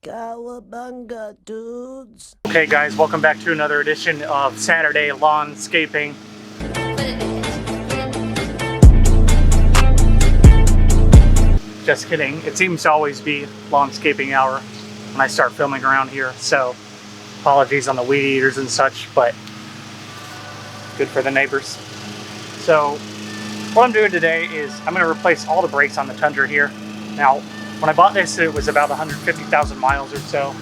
Cowabunga, dudes. Okay guys, welcome back to another edition of Saturday Lawnscaping. Just kidding, it seems to always be lawnscaping hour when I start filming around here, so apologies on the weed eaters and such, but good for the neighbors. So what I'm doing today is I'm going to replace all the brakes on the Tundra here. Now when I bought this, it was about 150,000 miles or so,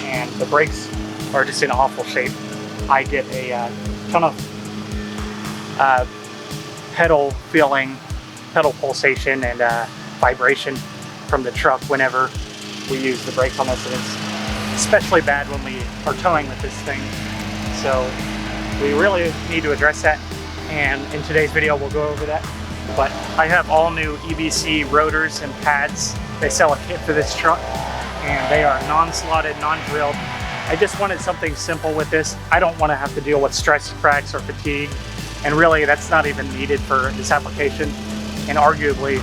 and the brakes are just in awful shape. I get a ton of pedal feeling, pedal pulsation, and vibration from the truck whenever we use the brakes on this, and it's especially bad when we are towing with this thing. So we really need to address that, and in today's video we'll go over that. But I have all new EBC rotors and pads. They sell a kit for this truck, and they are non-slotted, non-drilled. I just wanted something simple with this. I don't want to have to deal with stress cracks or fatigue, and really that's not even needed for this application. And arguably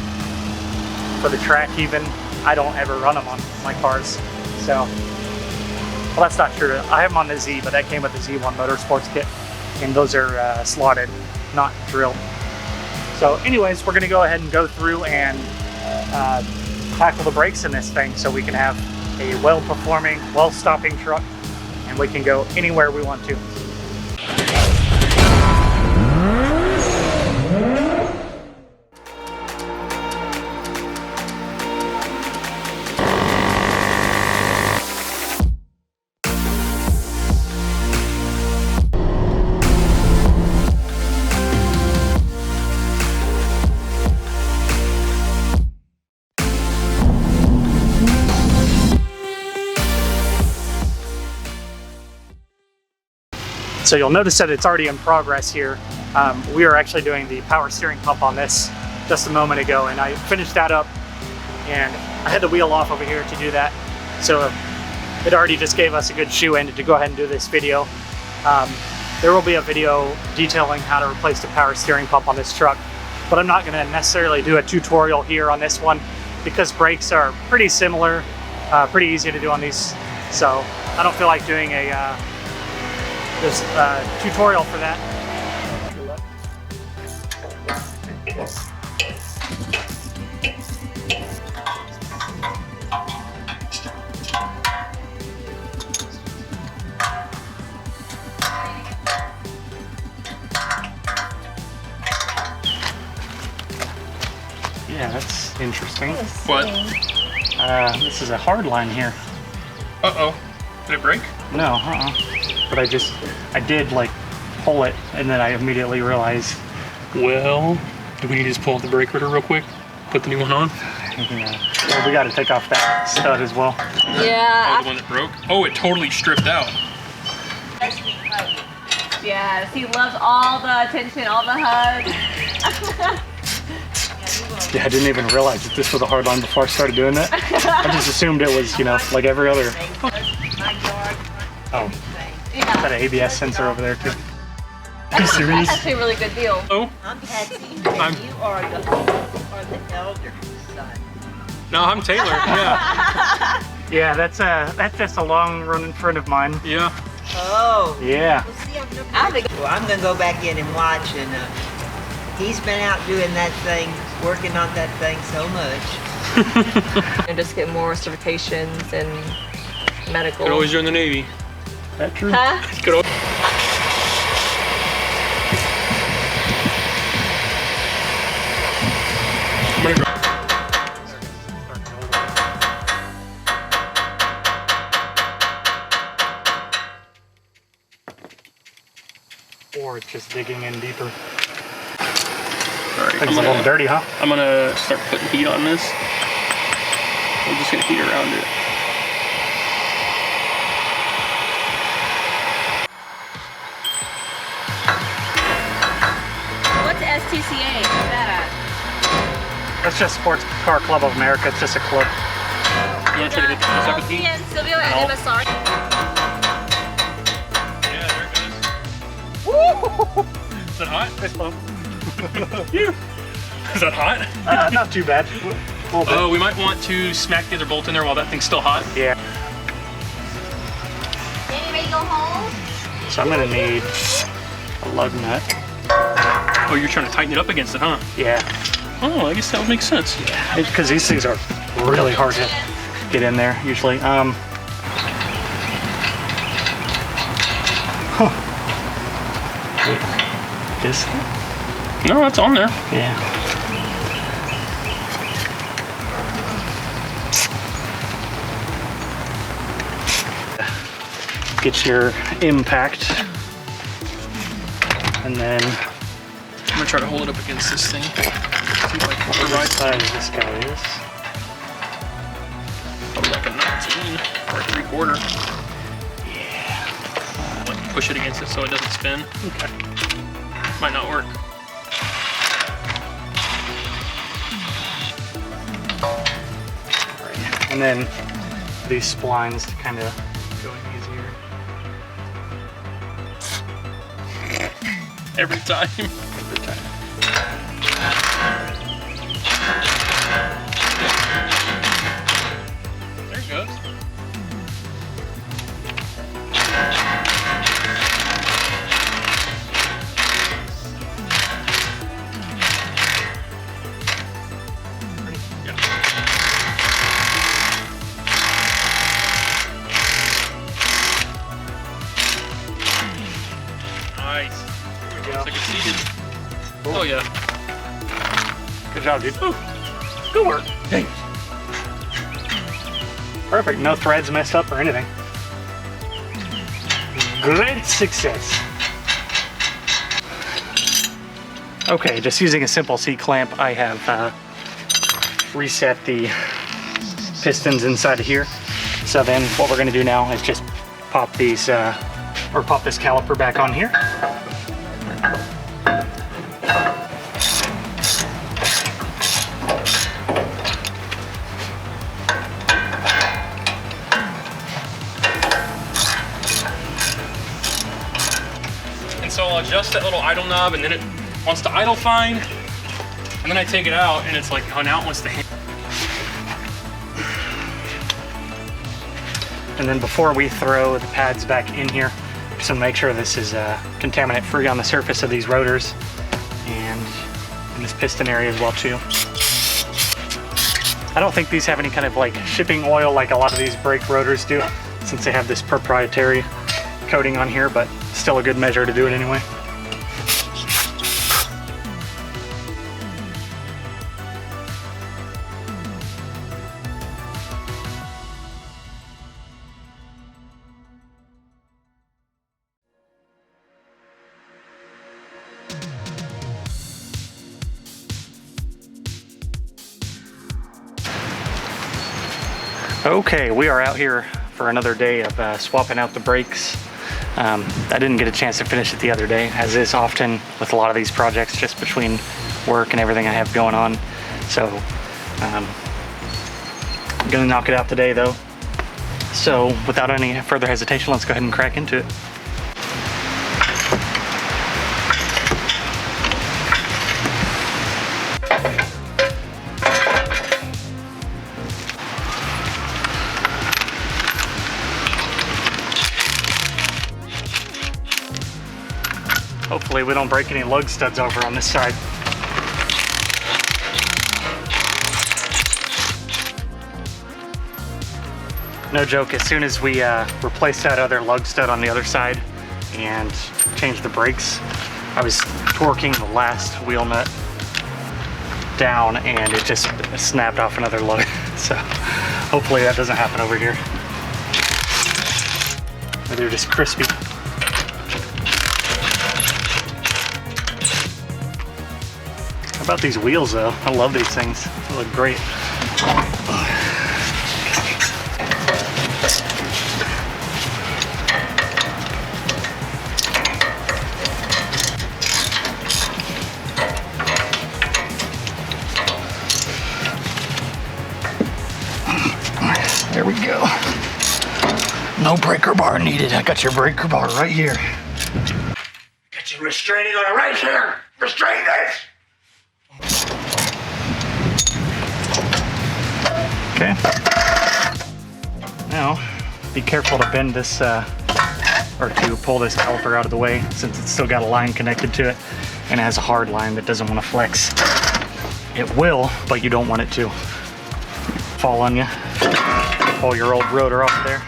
for the track even, I don't ever run them on my cars. So, well, that's not true. I have them on the Z, but that came with the Z1 Motorsports kit, and those are slotted, not drilled. So anyways, we're gonna go ahead and go through and tackle the brakes in this thing so we can have a well-performing, well-stopping truck, and we can go anywhere we want to. So you'll notice that it's already in progress here. We are actually doing the power steering pump on this just a moment ago, and I finished that up, and I had the wheel off over here to do that. So it already just gave us a good shoe in to go ahead and do this video. There will be a video detailing how to replace the power steering pump on this truck, but I'm not going to necessarily do a tutorial here on this one because brakes are pretty similar, pretty easy to do on these. So I don't feel like doing a there's a tutorial for that. Yeah, that's interesting. What? This is a hard line here. Uh-oh. Did it break? No, but I did like pull it, and then I immediately realized. Well, do we need to just pull out the brake rotor real quick? Put the new one on? Well, we got to take off that stud as well. Yeah. Oh, the one that broke? Oh, it totally stripped out. Yes, he loves all the attention, all the hugs. Yeah, I didn't even realize that this was a hard line before I started doing that. I just assumed it was, you know, like every other. Oh, Yeah. got an ABS sensor over there too. That's actually a really good deal. Oh, I'm Patsy, and I'm- you are the elder son. no, I'm Taylor. Yeah. Yeah, that's just a long running friend of mine. Yeah. Oh. Yeah. Well, see, I've never... I think Well, I'm gonna go back in and watch, and he's been out doing that thing, working on that thing so much. and just get more certifications and medical. Could always join the Navy. That true? Huh? Could always... I'm gonna go. Or it's just digging in deeper. Alright, Things a little dirty, huh? I'm gonna start putting heat on this. I'm just gonna heat around it. What's STCA? What's that at? That's just Sports Car Club of America. It's just a club. You wanna try to hit this up with heat? and Silvio at No. MSR. Yeah, there it goes. Is that hot? Fist bump. Is that hot? Not too bad. Oh, we might want to smack the other bolt in there while that thing's still hot. Yeah. Danny, ready to go home? So I'm gonna need a lug nut. Oh, you're trying to tighten it up against it, huh? Yeah. Oh, I guess that would make sense. Because these things are really hard to get in there usually. This? No, that's on there. Yeah. Get your impact, and then I'm gonna try to hold it up against this thing. See if I can hold it right. size this guy is. Probably like a 19 or a 3/4. Yeah. Like push it against it so it doesn't spin. Okay. Might not work. Right. And then these splines to kind of go in easier. Every time. Every time. There it goes. Nice. Looks like it's seated. Oh yeah. Good job, dude. Ooh, good work. Dang. Perfect. No threads messed up or anything. Great success. Okay, just using a simple C-clamp, I have reset the pistons inside of here. So then what we're going to do now is just pop these, or pop this caliper back on here. And so I'll adjust that little idle knob, and then it wants to idle fine. And then I take it out, and it's like, oh, now it wants to. And then before we throw the pads back in here, just to make sure this is contaminant free on the surface of these rotors and in this piston area as well too. I don't think these have any kind of like shipping oil like a lot of these brake rotors do, since they have this proprietary coating on here, but still a good measure to do it anyway. Okay, we are out here for another day of swapping out the brakes. I didn't get a chance to finish it the other day, as is often with a lot of these projects, just between work and everything I have going on. So I'm gonna knock it out today though. So without any further hesitation, let's go ahead and crack into it. Hopefully we don't break any lug studs over on this side. No joke, as soon as we replaced that other lug stud on the other side and changed the brakes, I was torquing the last wheel nut down and it just snapped off another lug. So hopefully that doesn't happen over here. Or they're just crispy. How about these wheels though? I love these things. They look great. There we go. No breaker bar needed. I got your breaker bar right here. Got your restraining on it right here. Restrain this. Okay. Now, be careful to bend this or to pull this caliper out of the way, since it's still got a line connected to it and it has a hard line that doesn't want to flex. It will, but you don't want it to fall on you. Pull your old rotor off there.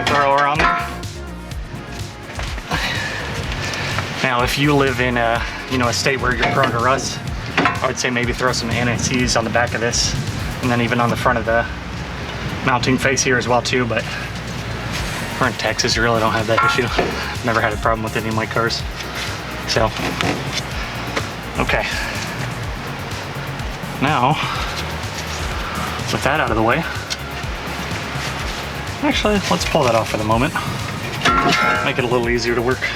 Throw her on there. Now, if you live in a state where you're prone to rust, I would say maybe throw some anti-seize on the back of this, and then even on the front of the mounting face here as well too. But we're in Texas, you really don't have that issue. I've never had a problem with any of my cars. So, okay. Now, with that out of the way, actually, let's pull that off for the moment. Make it a little easier to work.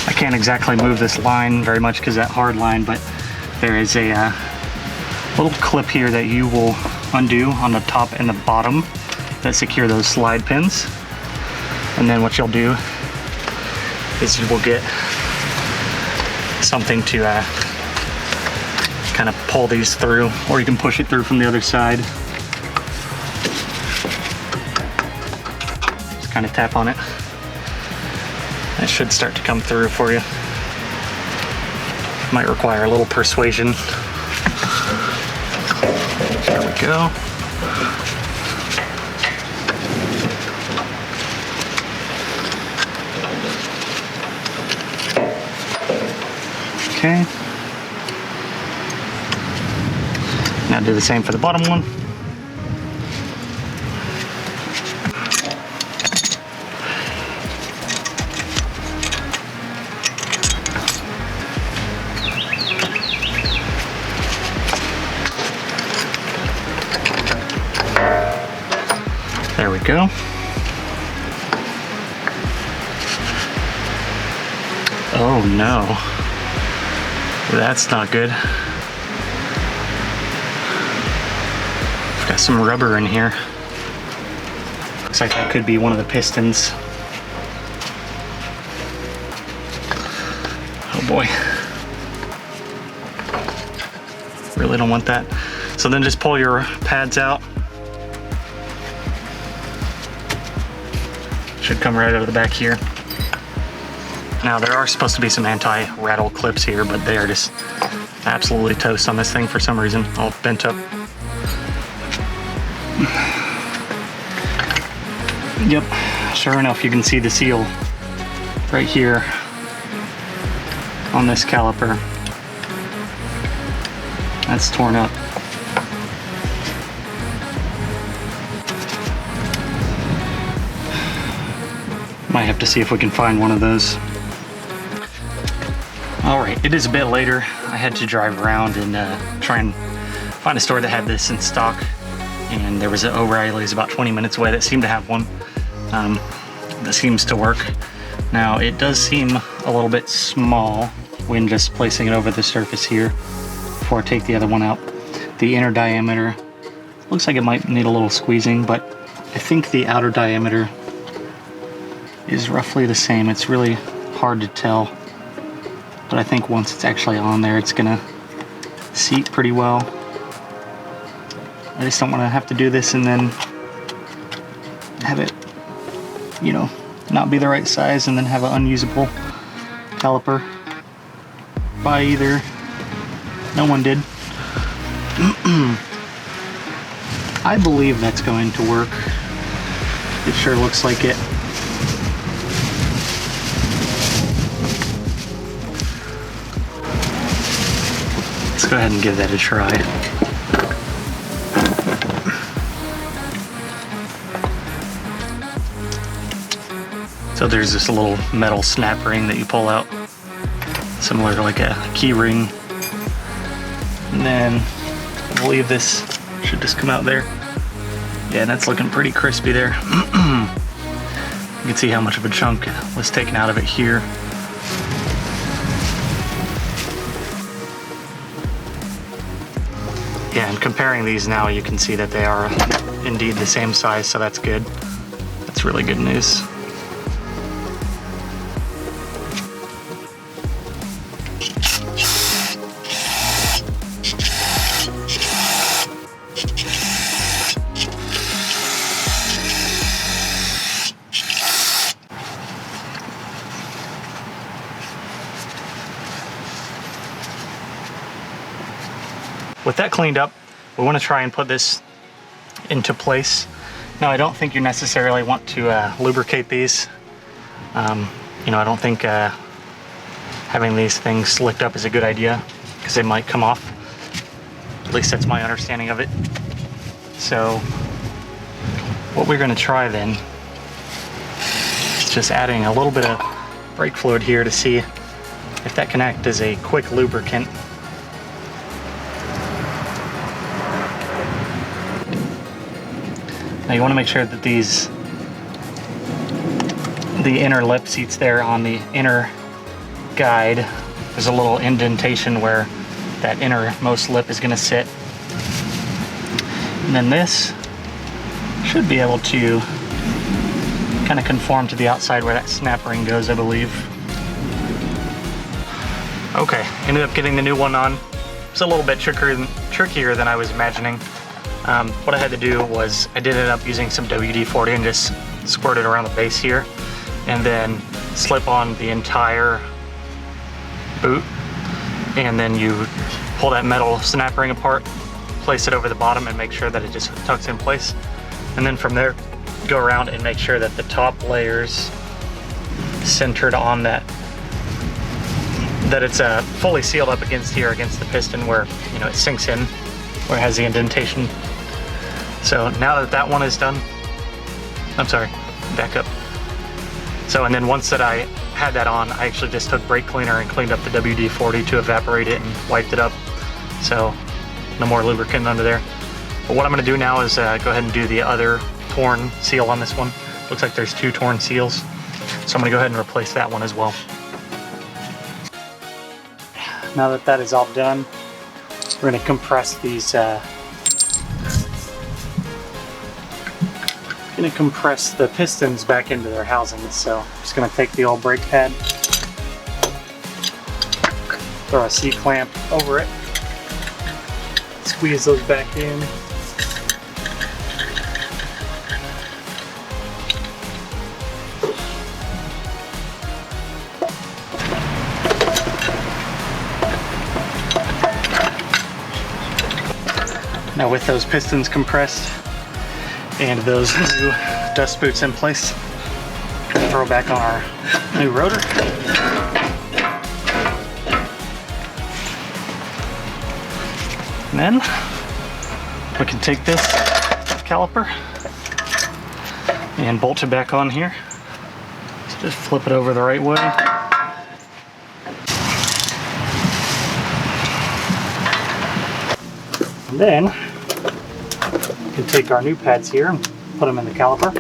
I can't exactly move this line very much because that hard line, but there is a little clip here that you will undo on the top and the bottom that secure those slide pins. And then what you'll do is you will get something to kind of pull these through, or you can push it through from the other side. Just kind of tap on it. It should start to come through for you. Might require a little persuasion. There we go. Okay. Now do the same for the bottom one. There we go. Oh no. That's not good. I've got some rubber in here. Looks like that could be one of the pistons. Oh boy. Really don't want that. So then just pull your pads out. Should come right out of the back here. Now there are supposed to be some anti-rattle clips here, but they are just absolutely toast on this thing for some reason, all bent up. Yep, sure enough, you can see the seal right here on this caliper. That's torn up. Might have to see if we can find one of those. All right, it is a bit later. I had to drive around and try and find a store that had this in stock. And there was an O'Reilly's about 20 minutes away that seemed to have one that seems to work. Now, it does seem a little bit small when just placing it over the surface here before I take the other one out. The inner diameter looks like it might need a little squeezing, but I think the outer diameter is roughly the same. It's really hard to tell, but I think once it's actually on there, it's gonna seat pretty well. I just don't want to have to do this and then have it, you know, not be the right size and then have an unusable caliper by either. No one did. I believe that's going to work. It sure looks like it. Let's go ahead and give that a try. So there's this little metal snap ring that you pull out, similar to like a key ring. And then I believe this should just come out there. Yeah, that's looking pretty crispy there. You can see how much of a chunk was taken out of it here. Yeah, and comparing these now, you can see that they are indeed the same size, so that's good. That's really good news. with that cleaned up, we want to try and put this into place. Now, I don't think you necessarily want to lubricate these. You know, I don't think having these things slicked up is a good idea because they might come off. At least that's my understanding of it. So what we're going to try then is just adding a little bit of brake fluid here to see if that can act as a quick lubricant. Now you want to make sure that the inner lip seats there on the inner guide, there's a little indentation where that innermost lip is going to sit. And then this should be able to kind of conform to the outside where that snap ring goes, I believe. Okay, ended up getting the new one on. It's a little bit trickier than I was imagining. What I had to do was I did end up using some WD-40 and just squirt it around the base here, and then slip on the entire boot, and then you pull that metal snap ring apart, place it over the bottom and make sure that it just tucks in place, and then from there go around and make sure that the top layers centered on that it's fully sealed up against here, against the piston where, you know, it sinks in, where it has the indentation. So now that that one is done, I'm sorry, back up. So, and then once that I had that on, I actually just took brake cleaner and cleaned up the WD-40 to evaporate it and wiped it up. So no more lubricant under there. But what I'm going to do now is go ahead and do the other torn seal on this one. Looks like there's 2 torn seals. So I'm going to go ahead and replace that one as well. Now that that is all done, we're going to compress these the pistons back into their housings. So I'm just going to take the old brake pad, throw a C-clamp over it, squeeze those back in. Now with those pistons compressed and those new dust boots in place, throw back on our new rotor. And then we can take this caliper and bolt it back on here. So just flip it over the right way. And then we can take our new pads here and put them in the caliper.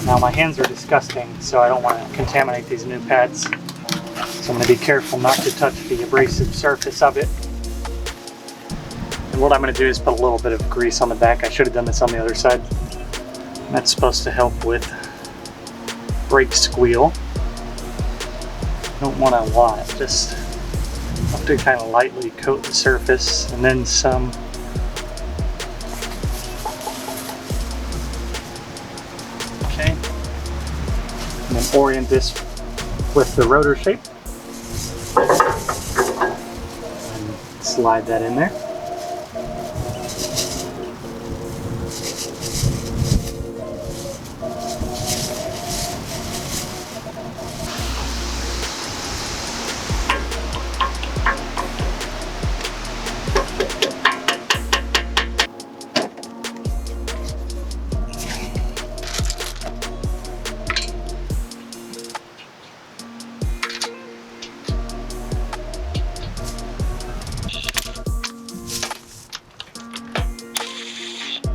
Now my hands are disgusting, so I don't want to contaminate these new pads. So I'm going to be careful not to touch the abrasive surface of it. And what I'm going to do is put a little bit of grease on the back. I should have done this on the other side. And that's supposed to help with brake squeal. Don't want a lot, just have to kind of lightly coat the surface and then some. Okay. And then orient this with the rotor shape. And slide that in there.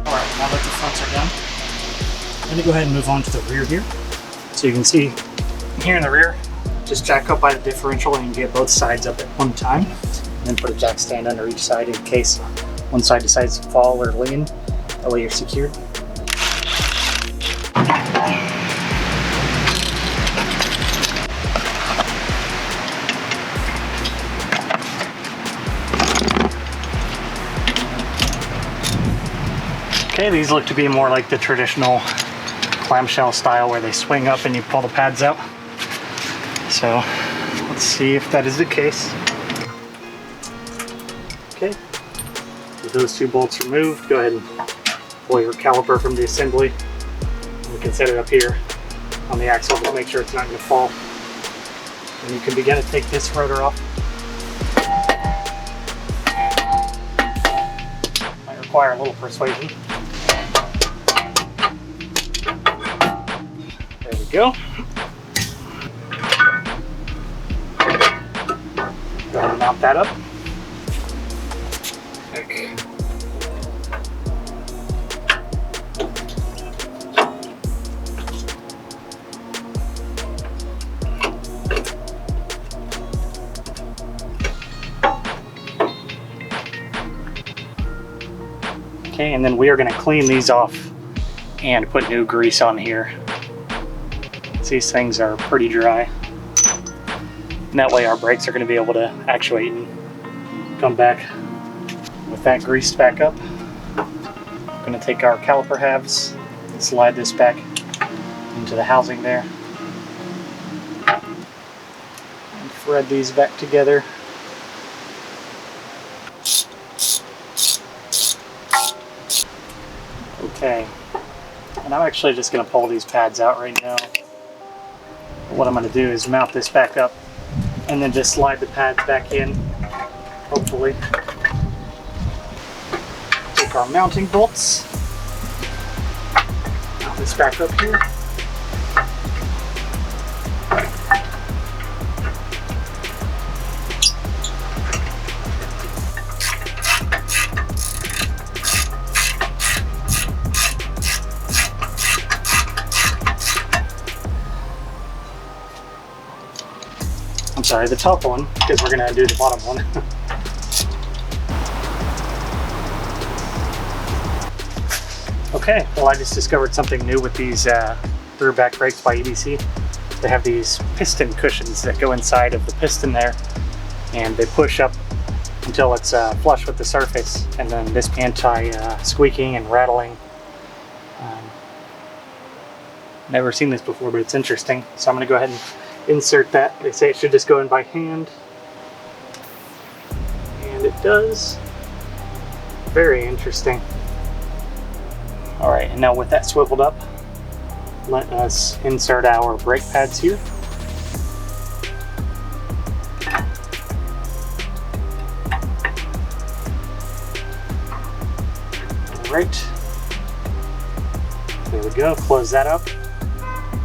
Alright, now that the fronts are done, I'm going to go ahead and move on to the rear here. So you can see here in the rear, just jack up by the differential and you can get both sides up at one time. And then put a jack stand under each side in case one side decides to fall or lean. That way you're secured. Okay, these look to be more like the traditional clamshell style where they swing up and you pull the pads out. So let's see if that is the case. Okay, With those two bolts removed, go ahead and pull your caliper from the assembly. We can set it up here on the axle to make sure it's not going to fall. And you can begin to take this rotor off. Might require a little persuasion. There we go. Go ahead and mount that up. Okay. Okay, and then we are going to clean these off and put new grease on here. These things are pretty dry. And that way our brakes are going to be able to actuate and come back. With that greased back up, I'm going to take our caliper halves and slide this back into the housing there. And thread these back together. Okay, and I'm actually just going to pull these pads out right now. What I'm going to do is mount this back up and then just slide the pads back in, hopefully. Take our mounting bolts, mount this back up here. I'm sorry, the top one, because we're going to do the bottom one. Okay, well I just discovered something new with these through back brakes by EBC. They have these piston cushions that go inside of the piston there, and they push up until it's flush with the surface, and then this anti-squeaking and rattling. Never seen this before, but it's interesting. So I'm going to go ahead and insert that. They say it should just go in by hand, and it does. Very interesting. Alright, and now with that swiveled up, let us insert our brake pads here. Alright, there we go, close that up.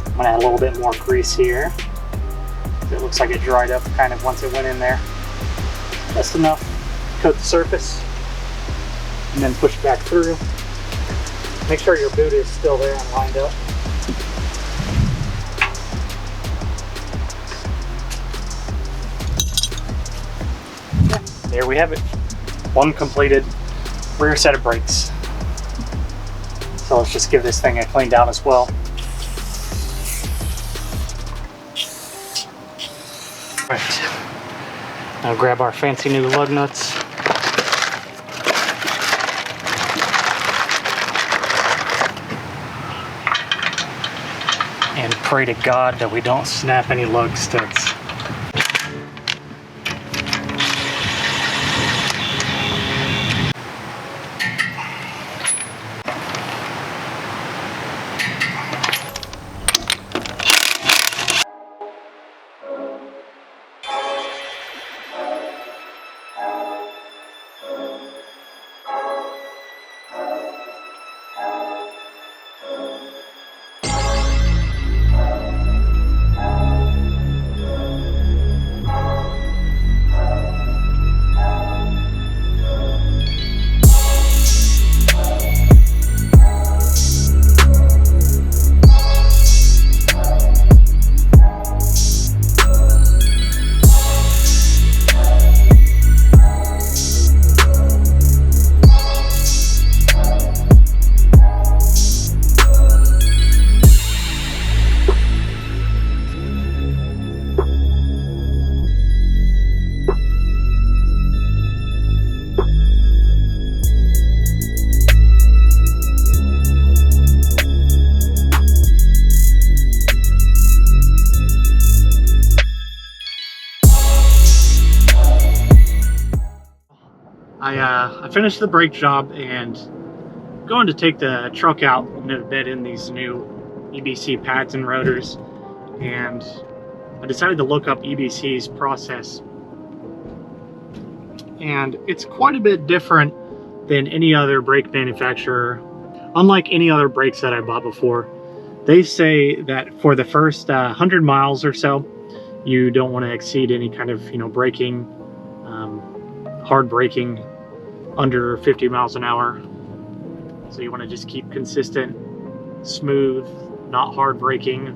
I'm going to add a little bit more grease here. It looks like it dried up kind of once it went in there. Just enough to coat the surface, and then push back through. Make sure your boot is still there and lined up. Yeah, there we have it. One completed rear set of brakes. So let's just give this thing a clean down as well. Right. Now grab our fancy new lug nuts. And pray to God that we don't snap any lug studs. I finished the brake job and going to take the truck out to bed in these new EBC pads and rotors, and I decided to look up EBC's process, and it's quite a bit different than any other brake manufacturer. Unlike any other brakes that I bought before, they say that for the first 100 miles or so, you don't want to exceed any kind of, braking, hard braking under 50 miles an hour. So you want to just keep consistent, smooth, not hard braking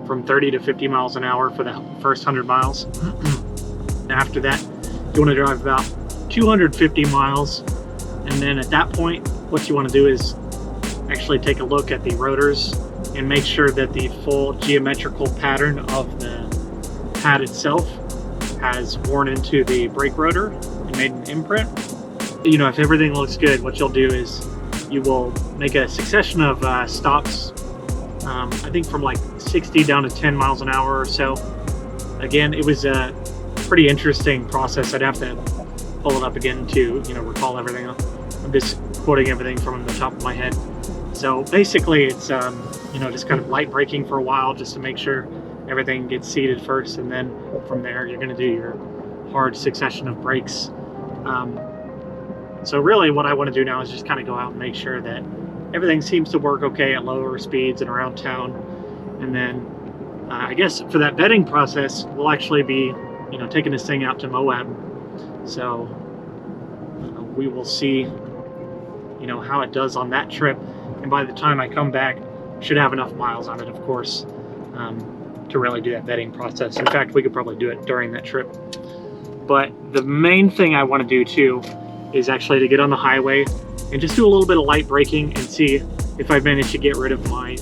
from 30 to 50 miles an hour for the first 100 miles. After that, you want to drive about 250 miles. And then at that point, what you want to do is actually take a look at the rotors and make sure that the full geometrical pattern of the pad itself has worn into the brake rotor and made an imprint. If everything looks good, what you'll do is you will make a succession of stops, I think from like 60 down to 10 miles an hour or so. Again, it was a pretty interesting process. I'd have to pull it up again to recall everything. I'm just quoting everything from the top of my head. So basically it's just kind of light braking for a while just to make sure everything gets seated first, and then from there you're going to do your hard succession of brakes. So really what I want to do now is just kind of go out and make sure that everything seems to work okay at lower speeds and around town. And then I guess for that bedding process, we'll actually be taking this thing out to Moab. So we will see how it does on that trip, and by the time I come back, should have enough miles on it, of course, to really do that bedding process. In fact, we could probably do it during that trip. But the main thing I want to do too is actually to get on the highway and just do a little bit of light braking and see if I manage to get rid of my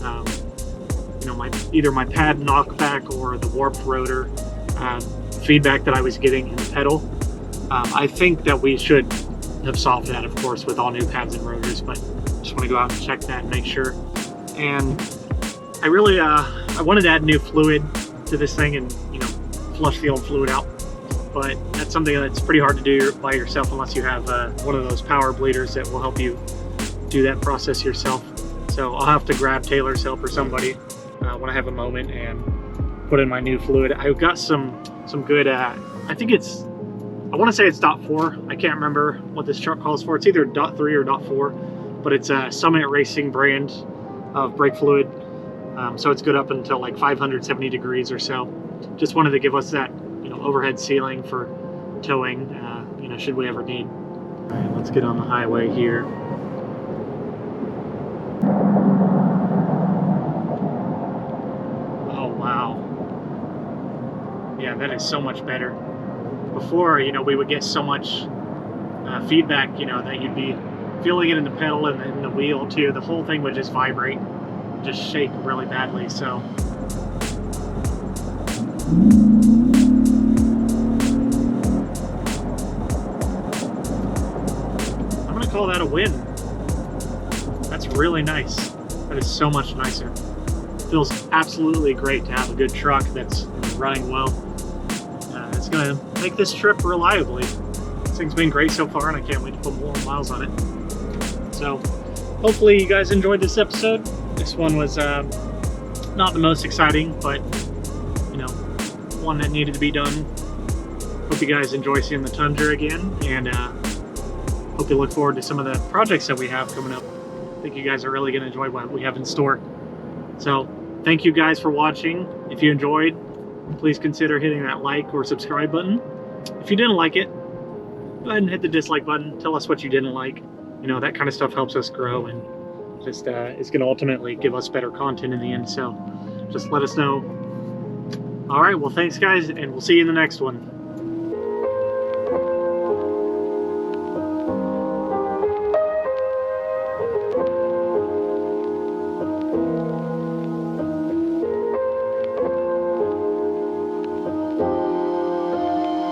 either my pad knockback or the warped rotor feedback that I was getting in the pedal. I think that we should have solved that, of course, with all new pads and rotors, but just want to go out and check that and make sure. And I really I wanted to add new fluid to this thing and flush the old fluid out, but that's something that's pretty hard to do by yourself unless you have one of those power bleeders that will help you do that process yourself. So I'll have to grab Taylor's help or somebody when I have a moment and put in my new fluid. I've got some good I think I want to say it's .4. I can't remember what this truck calls for. It's either .3 or .4, but it's a Summit Racing brand of brake fluid. So it's good up until like 570 degrees or so. Just wanted to give us that, overhead sealing for towing, should we ever need. All right, let's get on the highway here. Oh, wow. Yeah, that is so much better. Before, we would get so much feedback, that you'd be feeling it in the pedal and in the wheel too. The whole thing would just vibrate, just shake really badly. So I'm gonna call that a win. That's really nice. That is so much nicer. It feels absolutely great to have a good truck that's running well. It's gonna make this trip reliably. This thing's been great so far, and I can't wait to put more miles on it. So hopefully you guys enjoyed this episode. This one was not the most exciting, but one that needed to be done. Hope you guys enjoy seeing the Tundra again, and hope you look forward to some of the projects that we have coming up. I think you guys are really going to enjoy what we have in store. So thank you guys for watching. If you enjoyed, please consider hitting that like or subscribe button. If you didn't like it, go ahead and hit the dislike button. Tell us what you didn't like. That kind of stuff helps us grow, and just it's going to ultimately give us better content in the end. So just let us know. All right, well, thanks guys, and we'll see you in the next one.